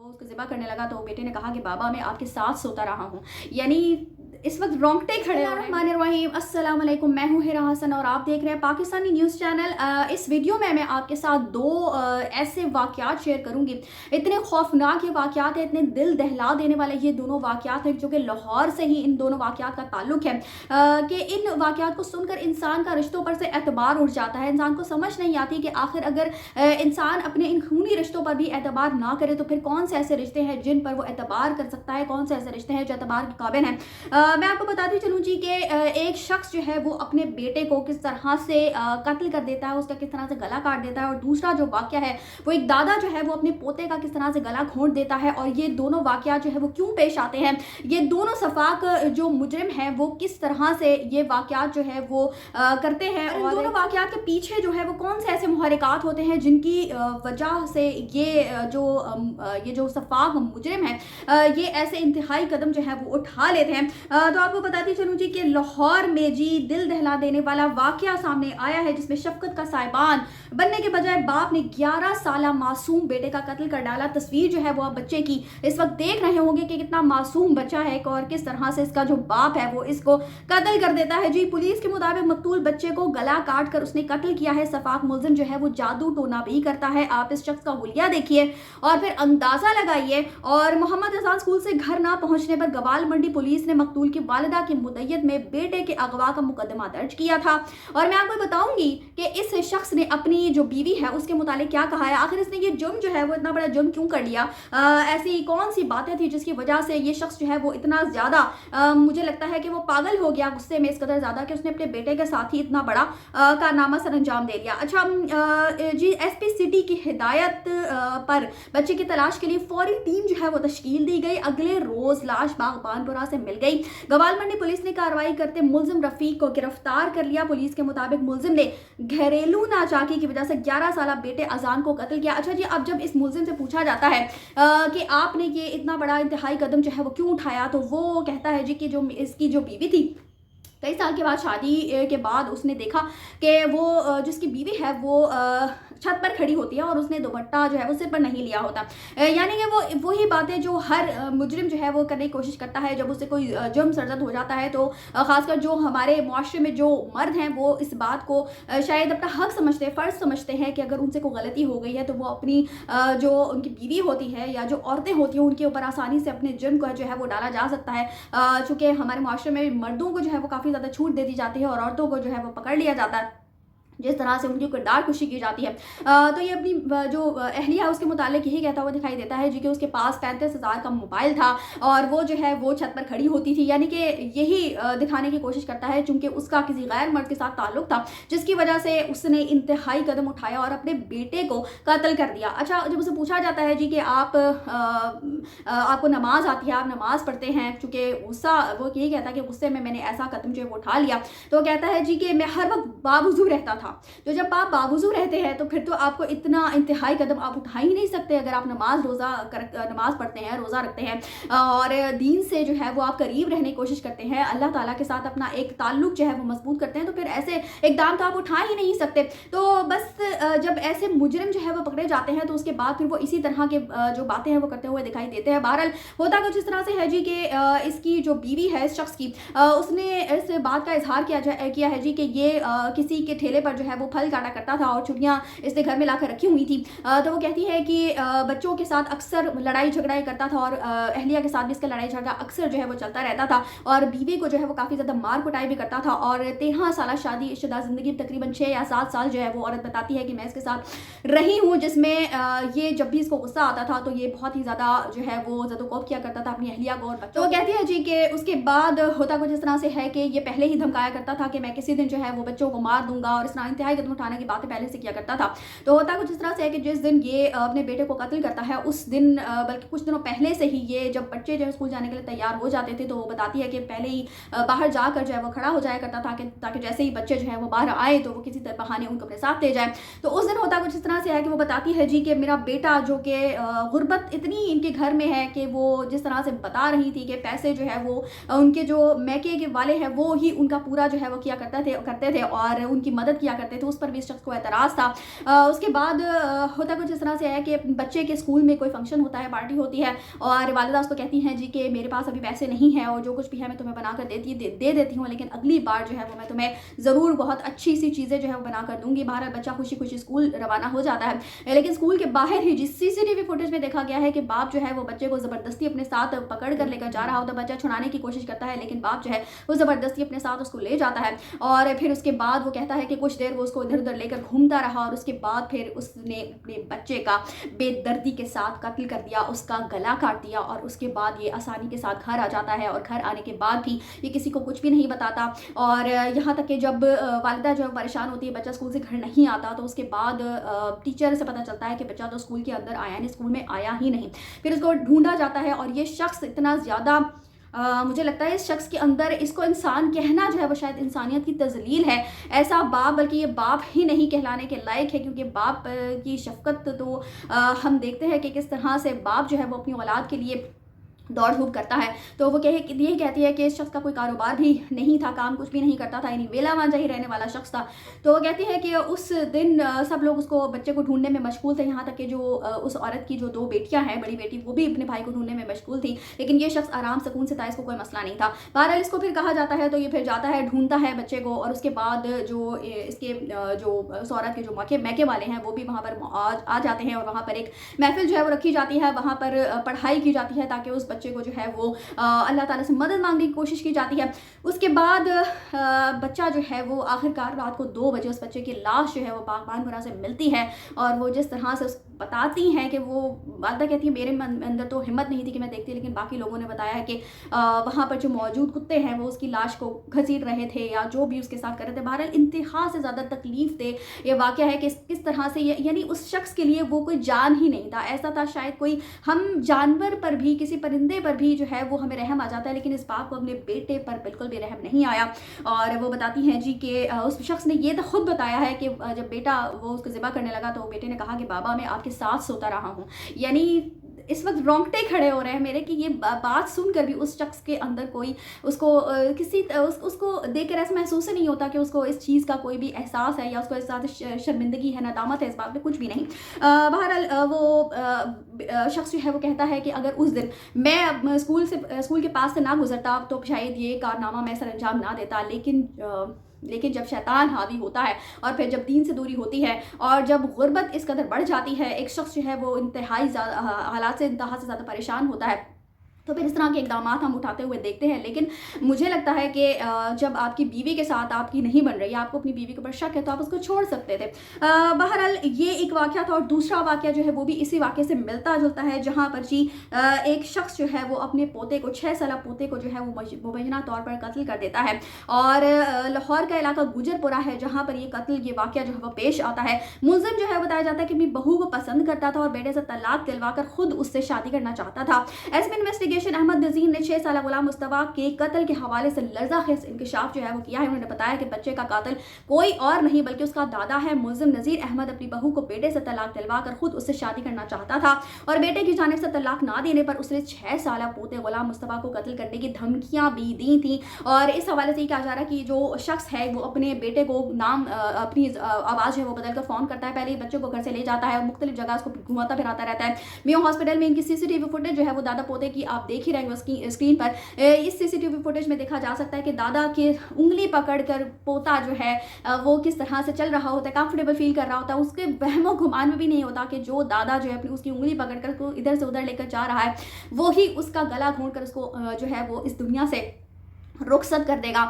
वो उसको ज़िबा करने लगा तो बेटे ने कहा कि बाबा मैं आपके साथ सोता रहा हूँ। यानी इस वक्त रोंगटे खड़े हो रहे हैं। अस्सलाम वालेकुम, मैं हूँ हिरा हसन और आप देख रहे हैं पाकिस्तानी न्यूज़ चैनल। इस वीडियो में मैं आपके साथ दो ऐसे वाक़यात शेयर करूँगी। इतने खौफनाक ये वाक़यात है, इतने दिल दहला देने वाले ये दोनों वाक़यात हैं जो कि लाहौर से ही इन दोनों वाक़यात का ताल्लुक़ है। कि इन वाक़यात को सुनकर इंसान का रिश्तों पर से एतबार उठ जाता है। इंसान को समझ नहीं आती कि आखिर अगर इंसान अपने इन खूनी रिश्तों पर भी एतबार ना करे तो फिर कौन से ऐसे रिश्ते हैं जिन पर वो एतबार कर सकता है, कौन से ऐसे रिश्ते हैं जो एतबार के काबिल हैं। मैं आपको बताती चलूँ जी कि एक शख्स जो है वो अपने बेटे को किस तरह से कत्ल कर देता है, उसका किस तरह से गला काट देता है, और दूसरा जो वाक़या है वो एक दादा जो है वो अपने पोते का किस तरह से गला घोंट देता है। और ये दोनों वाक़यात जो है वो क्यों पेश आते हैं, ये दोनों सफाक जो मुजरिम हैं वो किस तरह से ये वाक़यात जो है वो करते हैं, और दोनों वाक़यात के पीछे जो है वो कौन से ऐसे मुहर्रिकात होते हैं जिनकी वजह से ये जो सफाक मुजरिम है ये ऐसे इंतहाई कदम जो है वो उठा लेते हैं। तो आपको बताती चलूँ जी कि लाहौर में जी दिल दहला देने वाला वाक़या सामने आया है जिसमें शफ़क़त का साहिबान बनने के बजाय बाप ने 11 साला मासूम बेटे का कत्ल कर डाला। तस्वीर जो है वो आप बच्चे की इस वक्त देख रहे होंगे कि कितना मासूम बच्चा है और किस तरह से इसका जो बाप है वो इसको कत्ल कर देता है। जी पुलिस के मुताबिक मकतूल बच्चे को गला काट कर उसने कत्ल किया है। सफाक मुलजिम जो है वो जादू टोना भी करता है। आप इस शख्स का हुलिया देखिए और फिर अंदाजा लगाइए। और मोहम्मद अजान स्कूल से घर ना पहुंचने पर गवाल मंडी पुलिस ने मकतूल की वालिदा की मुद्दत में बेटे के अगवा का मुकदमा दर्ज किया था। और मैं आपको बताऊंगी कि इस शख्स ने अपनी जो बीवी है उसके मुतालिक क्या कहा है, आखिर इसने ये जुर्म जो है वो इतना बड़ा जुर्म क्यों कर लिया, ऐसी कौन सी बातें थी जिसकी वजह से ये शख्स जो है वो इतना ज़्यादा मुझे लगता है कि वो पागल हो गया गुस्से में इस कदर ज़्यादा कि उसने अपने बेटे के साथ ही इतना बड़ा कारनामा सर अंजाम दे दिया। अच्छा जी एसपी सिटी की हिदायत पर बच्चे की तलाश के लिए फौरी टीम जो है वो तश्कील दी गई। अगले रोज लाश बागबानपुरा से मिल गई। गवाल मंडी पुलिस ने कार्रवाई करते मुलजिम रफीक को गिरफ्तार कर लिया। पुलिस के मुताबिक मुलजिम ने घरेलू नाचाकी की वजह से 11 साल बेटे अजान को कत्ल किया। अच्छा जी, अब जब इस मुलजिम से पूछा जाता है कि आपने ये इतना बड़ा इंतहाई कदम जो है वो क्यों उठाया, तो वो कहता है जी कि जो इसकी जो बीवी थी, कई साल के बाद शादी के बाद उसने देखा कि वो जिसकी बीवी है वो छत पर खड़ी होती है और उसने दुपट्टा जो है वो सिर पर नहीं लिया होता। यानी कि वो वही बातें जो हर मुजरिम जो है वो करने की कोशिश करता है जब उसे कोई जुर्म सरजद हो जाता है। तो ख़ासकर जो हमारे मुआशरे में जो मर्द हैं वो इस बात को शायद अपना हक समझते हैं, फ़र्ज़ समझते हैं कि अगर उनसे कोई गलती हो गई है तो वो अपनी जो उनकी बीवी होती है या जो औरतें होती हैं उनके ऊपर आसानी से अपने जुर्म को जो है वो डाला जा सकता है। चूँकि हमारे मुआशरे में मर्दों को जो है वो काफ़ी ज़्यादा छूट दे दी जाती है और औरतों को जो है वो पकड़ लिया जाता है, जिस तरह से उनकी किरदार कुशी की जाती है। तो ये अपनी जो अहलिया है उसके मुतालिक यही कहता हुआ दिखाई देता है जी कि उसके पास 35,000 का मोबाइल था और वो जो है वो छत पर खड़ी होती थी। यानी कि यही दिखाने की कोशिश करता है चूँकि उसका किसी गैर मर्द के साथ ताल्लुक था जिसकी वजह से उसने इंतहाई कदम उठाया और अपने बेटे को कत्ल कर दिया। अच्छा, जब उसे पूछा जाता है जी कि आपको नमाज आती है, आप नमाज पढ़ते हैं, चूँकि गुस्सा वो यही कहता है कि गुस्से में मैंने ऐसा कदम जो है वो उठा लिया। तो कहता है जी कि मैं हर वक्त बावजूद रहता था। तो जब आप बावजू रहते हैं तो फिर तो आपको इतना इंतहाई कदम आप उठा ही नहीं सकते। अगर आप नमाज पढ़ते हैं, रोज़ा रखते हैं और दीन से जो है वो आप करीब रहने की कोशिश करते हैं, अल्लाह ताला के साथ अपना एक ताल्लुक जो है वो मजबूत करते हैं, तो फिर ऐसे इक़दाम तो आप उठा ही नहीं सकते। तो बस जब ऐसे मुजरिम जो है वो पकड़े जाते हैं तो उसके बाद फिर वो इसी तरह के जो बातें हैं वो करते हुए दिखाई देते हैं। बहरहाल होता कुछ इस तरह से है जी कि इसकी जो बीवी है इस शख्स की, उसने इस बात का इजहार किया है जी कि ये किसी के ठेले पर जो है वो फल काटा करता था और छुट्टियाँ इसने घर में लाकर रखी हुई थी। तो वो कहती है कि बच्चों के साथ अक्सर लड़ाई झगड़ा करता था और अहलिया के साथ भी इसका लड़ाई झगड़ा अक्सर जो है वो चलता रहता था और बीवी को जो है वो काफ़ी ज़्यादा मार कुटाई भी करता था। और 13 साल शादी शुदा ज़िंदगी तकरीबन 6 या 7 साल जो है वो औरत बताती है कि मैं इसके साथ रही हूँ, जिसमें ये जब भी इसको गुस्सा आता था तो ये बहुत ही ज़्यादा जो है वो ज़दोकोब किया करता था अपनी अहलिया को और बच्चों। तो वो कहती है जी कि उसके बाद होता कुछ इस तरह से है कि ये पहले ही धमकाया करता था कि मैं किसी दिन जो है वो बच्चों को मार दूंगा और इस तरह इंतहाई कदम उठाने की बातें पहले से किया करता था। तो होता कुछ इस तरह से है कि जिस दिन ये अपने बेटे को कत्ल करता है उस दिन बल्कि कुछ दिनों पहले से ही ये जब बच्चे जो है स्कूल जाने के लिए तैयार हो जाते थे तो वो बताती है कि पहले ही बाहर जाकर जो है वो खड़ा हो जाया करता था कि ताकि जैसे ही बच्चे जो है वो बाहर आए तो वो किसी तरह बहाने उनको अपने साथ ले जाए। तो उस दिन होता कुछ इस तरह से है कि वो बताती है जी कि मेरा बेटा जो कि गुर्बत इतनी इनके घर में है कि वो जिस तरह से बता रही थी कि पैसे जो है वो उनके जो मैके के वाले हैं वो ही उनका पूरा जो है वो किया करते थे और उनकी मदद किया करते थे। उस पर भी इस शख्स को एतराज़ था। उसके बाद होता कुछ इस तरह से है कि बच्चे के स्कूल में कोई फंक्शन होता है, पार्टी होती है और वालिदा उसको कहती हैं जी कि मेरे पास अभी पैसे नहीं है और जो कुछ भी है मैं तुम्हें बना कर दे देती हूँ, लेकिन अगली बार जो है वो मैं तुम्हें ज़रूर बहुत अच्छी सी चीज़ें जो है वो बना कर दूंगी। बहरहाल बच्चा खुशी खुशी स्कूल रवाना हो जाता है, लेकिन स्कूल के बाहर ही जिस CCTV फुटेज में देखा गया है कि बाप जो है वो बच्चे को ज़बरदस्ती अपने साथ पकड़ कर लेकर जा रहा होता है। बच्चा छुड़ाने की कोशिश करता है लेकिन बाप जो है वो ज़बरदस्ती अपने साथ उसको ले जाता है और फिर उसके बाद वो कहता है कि कुछ देर वो उसको इधर उधर लेकर घूमता रहा और उसके बाद फिर उसने अपने बच्चे का बेदर्दी के साथ कत्ल कर दिया, उसका गला काट दिया और उसके बाद ये आसानी के साथ घर आ जाता है और घर आने के बाद भी ये किसी को कुछ भी नहीं बताता। और यहाँ तक कि जब वालिदा जो परेशान होती है, बच्चा स्कूल से घर नहीं आता, तो उसके बाद टीचर से पता चलता है कि बच्चा तो स्कूल के अंदर आया नहीं, स्कूल में आया ही नहीं। फिर उसको ढूंढा जाता है और ये शख्स इतना ज़्यादा मुझे लगता है इस शख्स के अंदर, इसको इंसान कहना जो है वो शायद इंसानियत की तजलील है। ऐसा बाप, बल्कि ये बाप ही नहीं कहलाने के लायक है, क्योंकि बाप की शफकत तो हम देखते हैं कि किस तरह से बाप जो है वो अपनी औलाद के लिए दौड़ धूप करता है। तो वो ये कहती है कि इस शख्स का कोई कारोबार भी नहीं था, काम कुछ भी नहीं करता था, यानी वेला वांझा ही रहने वाला शख्स था। तो वो कहती है कि उस दिन सब लोग उसको, बच्चे को ढूंढने में मशगूल थे, यहाँ तक कि जो उस औरत की जो 2 बेटियां हैं, बड़ी बेटी वो भी अपने भाई को ढूंढने में मशगूल थी, लेकिन ये शख्स आराम सुकून से था, इसको कोई मसला नहीं था। बहरहाल इसको फिर कहा जाता है, तो ये फिर जाता है, ढूंढता है बच्चे को और उसके बाद जो इसके जो उस औरत के जो मैके वाले हैं वो भी वहाँ पर आ जाते हैं और वहाँ पर एक महफिल जो है वो रखी जाती है, वहाँ पर पढ़ाई की जाती है ताकि उस बच्चे को जो है वो अल्लाह ताला से मदद मांगने की कोशिश की जाती है। उसके बाद बच्चा जो है वो आखिरकार रात को 2 बजे उस बच्चे की लाश जो है वो बागबानपुरा से मिलती है और वो जिस तरह से बताती हैं कि वो वालिदा कहती है मेरे अंदर तो हिम्मत नहीं थी कि मैं देखती, लेकिन बाकी लोगों ने बताया है कि वहाँ पर जो मौजूद कुत्ते हैं वो उसकी लाश को घसीट रहे थे या जो भी उसके साथ कर रहे थे। बहरहाल इंतहा से ज़्यादा तकलीफ दे ये वाक़या है कि किस तरह से यानी उस शख्स के लिए वो कोई जान ही नहीं था। ऐसा था शायद कोई, हम जानवर पर भी, किसी परिंदे पर भी जो है वो हमें रहम आ जाता है, लेकिन इस बाप को अपने बेटे पर बिल्कुल भी रहम नहीं आया। और वो बताती हैं जी कि उस शख्स ने ये तो खुद बताया है कि जब बेटा वो उसको ज़िबा करने लगा तो बेटे ने कहा कि बाबा मैं आपके साथ सोता रहा हूँ। यानी इस वक्त रोंगटे खड़े हो रहे हैं मेरे कि ये बात सुनकर भी उस शख्स के अंदर कोई उसको उसको देख कर ऐसा महसूस ही नहीं होता कि उसको इस चीज़ का कोई भी एहसास है या उसको इस साथ शर्मिंदगी है, नदामत है, इस बात में कुछ भी नहीं। बहरहाल वो शख्स जो है वो कहता है कि अगर उस दिन मैं स्कूल के पास से ना गुजरता तो शायद ये कारनामा मैं सर अंजाम ना देता, लेकिन जब शैतान हावी होता है और फिर जब दीन से दूरी होती है और जब गुर्बत इस कदर बढ़ जाती है, एक शख्स जो है वो इंतहा से ज़्यादा परेशान होता है, तो फिर इस तरह के इकदाम हम उठाते हुए देखते हैं। लेकिन मुझे लगता है कि जब आपकी बीवी के साथ आपकी नहीं बन रही, आपको अपनी बीवी के ऊपर शक है, तो आप उसको छोड़ सकते थे। बहरहाल ये एक वाक़या था और दूसरा वाक़या जो है वो भी इसी वाक़े से मिलता जुलता है, जहाँ पर जी एक शख्स जो है वो अपने पोते को, 6 साल पोते को जो है वो मुबैना तौर पर कत्ल कर देता है। और लाहौर का इलाका गुजरपुरा है जहाँ पर ये वाक़या जो है वो पेश आता है। मुलज़िम जो है बताया जाता है कि अपनी बहू को पसंद करता था और बेटे से तलाक दिलवा कर खुद उससे शादी करना चाहता था। एसपी इन्वेस्टिगेशन अहमद नज़ीर ने 6 साल गुलाम मुस्तफ़ा के कत्ल के हवाले से लर्ज़ाखेज़ इंकशाफ जो है वो किया है। उन्होंने बताया कि बच्चे का कातिल कोई और नहीं बल्कि उसका दादा है। मुलज़िम नज़ीर अहमद अपनी बहू को बेटे से तलाक दिलवा कर खुद उससे शादी करना चाहता था और बेटे की जानिब से तलाक ना देने पर उसने 6 साल पोते गुलाम मुस्तफ़ा को कत्ल करने की धमकियाँ भी दी थी। और इस हवाले से ये कहा जा रहा है कि जो शख्स है वो अपने बेटे को अपनी आवाज़ है वो बदल कर फ़ोन करता है, पहले बच्चे को घर से ले जाता है और मुख्तलिफ जगह उसको घुमाता फिराता रहता है। मियो हॉस्पिटल में इनकी CCTV फुटेज जो है वो दादा पोते की आप देख ही रहेंगे उसकी स्क्रीन पर। इस CCTV फुटेज में देखा जा सकता है कि दादा की उंगली पकड़कर पोता जो है वो किस तरह से चल रहा होता है, कंफर्टेबल फील कर रहा होता है, उसके वहमो गुमान में भी नहीं होता कि जो दादा जो है अपनी उसकी उंगली पकड़कर उसको इधर से उधर लेकर जा रहा है वो ही उसका गला घोंट कर उसको जो है वो इस दुनिया से रुखसत कर देगा।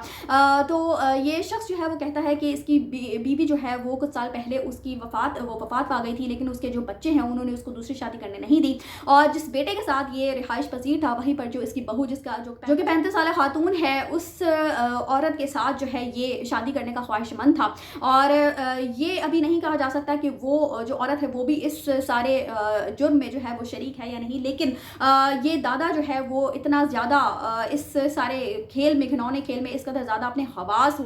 तो ये शख्स जो है वो कहता है कि इसकी बीवी जो है वो कुछ साल पहले उसकी वफात पा गई थी, लेकिन उसके जो बच्चे हैं उन्होंने उसको दूसरी शादी करने नहीं दी और जिस बेटे के साथ ये रिहाइश पसीर था वहीं पर जो इसकी बहू जिसका जो कि 35 साल खातून है उस औरत के साथ जो है ये शादी करने का ख्वाहिशमंद था। और ये अभी नहीं कहा जा सकता कि वो जो औरत है वो भी इस सारे जुर्म में जो है वो शरीक है या नहीं, लेकिन ये दादा जो है वो इतना ज़्यादा इस सारे खेल में, घिनौने खेल में इस कदर ज़्यादा अपने हवास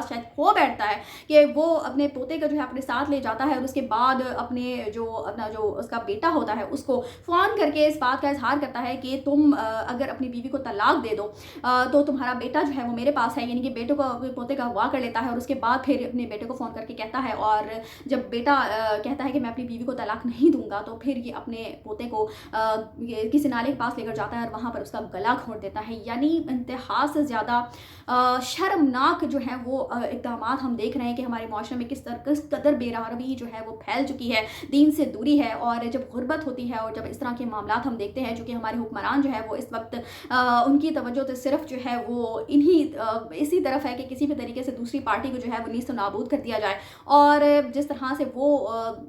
शायद खो बैठता है कि वो अपने पोते का जो है अपने साथ ले जाता है और उसके बाद अपना जो उसका बेटा होता है उसको फ़ोन करके इस बात का इजहार करता है कि तुम अगर अपनी बीवी को तलाक दे दो तो तुम्हारा बेटा जो है वो मेरे पास है, यानी कि बेटे को पोते का अगवा कर लेता है और उसके बाद फिर अपने बेटे को फ़ोन करके कहता है, और जब बेटा कहता है कि मैं अपनी बीवी को तलाक नहीं दूंगा तो फिर ये अपने पोते को किसी नाले के पास लेकर जाता है और वहाँ पर उसका गला घोंट देता है। यानी इंतहा से ज़्यादा शर्मनाक जो है वो इक़दाम हम देख रहे हैं कि हमारे माशरे में किस कदर बेरहमी जो है वो फैल चुकी है, दीन से दूरी है। और जब गुर्बत होती है और जब इस तरह के मामला हम देखते हैं, जो कि हमारे हुक्मरान जो है वो इस वक्त उनकी तवज्जो तो सिर्फ जो है वो इसी तरफ है कि किसी भी तरीके से दूसरी पार्टी को जो है वो नीस्त नाबूद कर दिया जाए। और जिस तरह से वो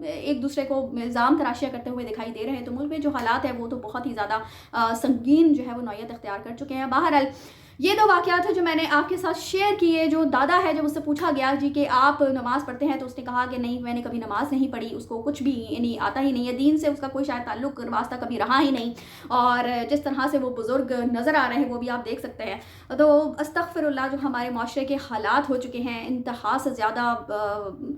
एक दूसरे को इल्ज़ाम तराशियाँ करते हुए दिखाई दे रहे हैं, तो मुल्क में जो हालात है वो तो बहुत ही ज़्यादा संगीन जो है वो नौयत इख्तियार कर चुके हैं। बहरहाल ये दो वाक़यात हैं जो मैंने आपके साथ शेयर किए। जो दादा है, जब उससे पूछा गया जी कि आप नमाज़ पढ़ते हैं, तो उसने कहा कि नहीं, मैंने कभी नमाज़ नहीं पढ़ी, उसको कुछ भी यानी आता ही नहीं है, दीन से उसका कोई शायद ताल्लुक़ वास्ता कभी रहा ही नहीं। और जिस तरह से वो बुज़ुर्ग नज़र आ रहे हैं वो भी आप देख सकते हैं। तो अस्तग़फ़िरुल्लाह, जो हमारे माशरे के हालात हो चुके हैं, इंतहा से ज़्यादा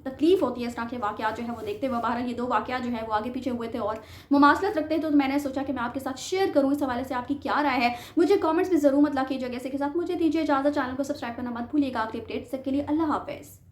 तकलीफ़ होती है इस तरह के वाक़यात जो है वो देखते हुए। बहरहाल ये दो वाक़यात जो है वो आगे पीछे हुए थे और मुमासलत रखते हैं, तो मैंने सोचा कि मैं आपके साथ शेयर करूँ। इस हवाले से आपकी क्या राय है मुझे कमेंट्स में ज़रूर मतलब कीजिएगा। इसी के साथ मुझे दीजिए इजाज़त। चैनल को सब्सक्राइब करना मत भूलिएगा अगली अपडेट्स के लिए। अल्लाह हाफ़िज़।